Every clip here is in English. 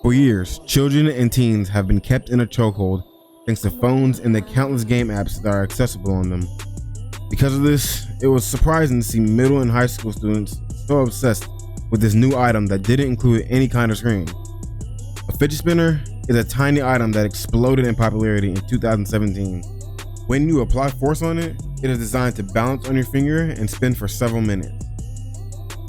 For years, children and teens have been kept in a chokehold thanks to phones and the countless game apps that are accessible on them. Because of this, it was surprising to see middle and high school students so obsessed with this new item that didn't include any kind of screen. A fidget spinner is a tiny item that exploded in popularity in 2017. When you apply force on it, it is designed to balance on your finger and spin for several minutes.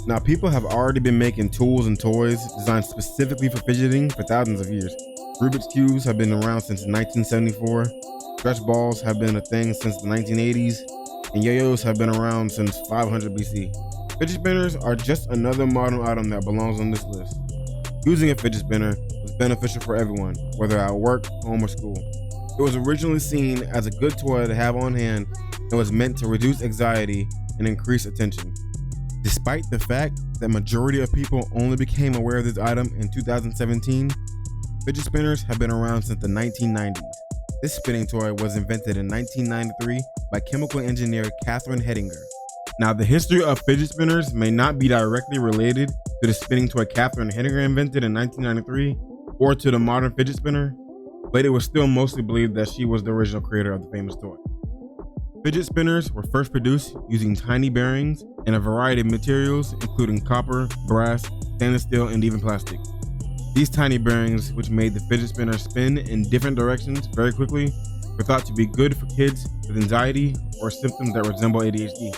Now, people have already been making tools and toys designed specifically for fidgeting for thousands of years. Rubik's Cubes have been around since 1974, stretch balls have been a thing since the 1980s, and yo-yos have been around since 500 BC. Fidget spinners are just another modern item that belongs on this list. Using a fidget spinner was beneficial for everyone, whether at work, home, or school. It was originally seen as a good toy to have on hand and was meant to reduce anxiety and increase attention. Despite the fact that majority of people only became aware of this item in 2017, fidget spinners have been around since the 1990s. This spinning toy was invented in 1993 by chemical engineer Catherine Hettinger. Now, the history of fidget spinners may not be directly related to the spinning toy Catherine Hettinger invented in 1993 or to the modern fidget spinner, but it was still mostly believed that she was the original creator of the famous toy. Fidget spinners were first produced using tiny bearings in a variety of materials, including copper, brass, stainless steel, and even plastic. These tiny bearings, which made the fidget spinner spin in different directions very quickly, were thought to be good for kids with anxiety or symptoms that resemble ADHD.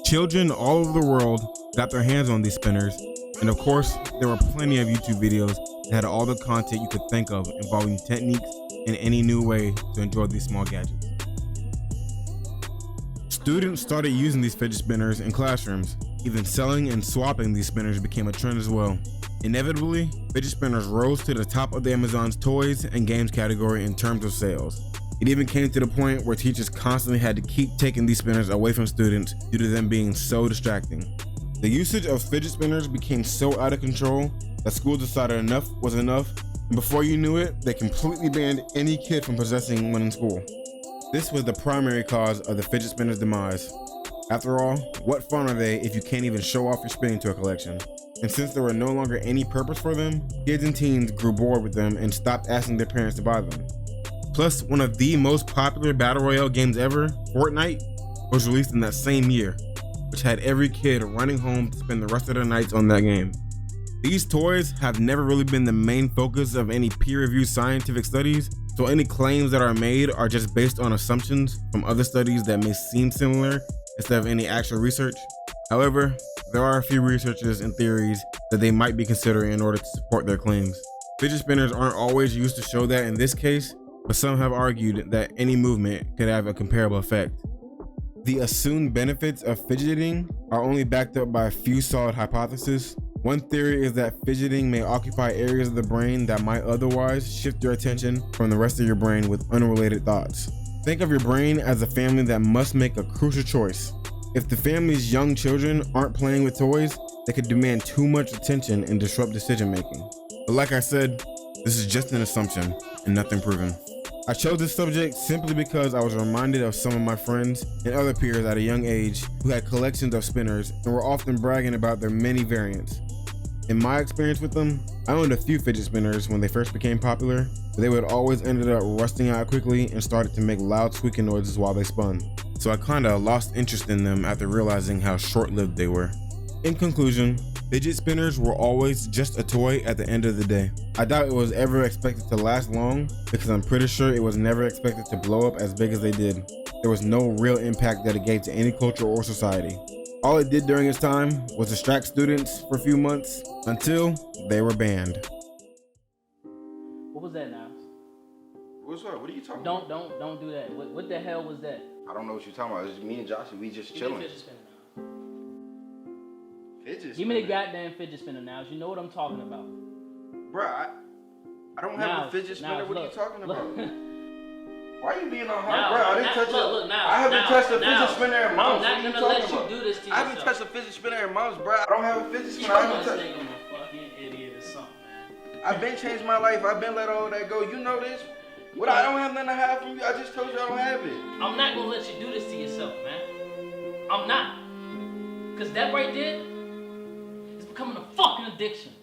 Children all over the world got their hands on these spinners, and of course, there were plenty of YouTube videos that had all the content you could think of involving techniques and any new way to enjoy these small gadgets. Students started using these fidget spinners in classrooms. Even selling and swapping these spinners became a trend as well. Inevitably, fidget spinners rose to the top of the Amazon's toys and games category in terms of sales. It even came to the point where teachers constantly had to keep taking these spinners away from students due to them being so distracting. The usage of fidget spinners became so out of control that schools decided enough was enough, and before you knew it, they completely banned any kid from possessing one in school. This was the primary cause of the fidget spinner's demise. After all, what fun are they if you can't even show off your spinning toy collection? And since there were no longer any purpose for them, kids and teens grew bored with them and stopped asking their parents to buy them. Plus, one of the most popular battle royale games ever, Fortnite, was released in that same year, which had every kid running home to spend the rest of their nights on that game. These toys have never really been the main focus of any peer-reviewed scientific studies, so any claims that are made are just based on assumptions from other studies that may seem similar instead of any actual research. However, there are a few researchers and theories that they might be considering in order to support their claims. Fidget spinners aren't always used to show that in this case, but some have argued that any movement could have a comparable effect. The assumed benefits of fidgeting are only backed up by a few solid hypotheses. One theory is that fidgeting may occupy areas of the brain that might otherwise shift your attention from the rest of your brain with unrelated thoughts. Think of your brain as a family that must make a crucial choice. If the family's young children aren't playing with toys, they could demand too much attention and disrupt decision making. But like I said, this is just an assumption and nothing proven. I chose this subject simply because I was reminded of some of my friends and other peers at a young age who had collections of spinners and were often bragging about their many variants. In my experience with them, I owned a few fidget spinners when they first became popular, but they would always ended up rusting out quickly and started to make loud squeaking noises while they spun. So I kinda lost interest in them after realizing how short-lived they were. In conclusion, fidget spinners were always just a toy at the end of the day. I doubt it was ever expected to last long because I'm pretty sure it was never expected to blow up as big as they did. There was no real impact that it gave to any culture or society. All it did during its time was distract students for a few months until they were banned. What was that now? What's up? What are you talking about? Don't do that. What the hell was that? I don't know what you're talking about. It's me and Josh, we just chilling. Fidget spinner now. Fidget spinner? Give me the goddamn fidget spinner now. You know what I'm talking about. Bruh, I don't have a fidget spinner. What are you talking about? Why are you being on hard, bro? I didn't touch it. I haven't touched a fidget spinner in months. I'm not gonna let you do this to yourself. I haven't touched a fidget spinner in months, bro. I don't have a fidget spinner. I haven't touched. I'm a fucking idiot or something, man. I've been changed my life. I've been let all that go. You know this. What I don't have nothing to have from you. I just told you I don't have it. I'm not gonna let you do this to yourself, man. I'm not. Cause that right there is becoming a fucking addiction.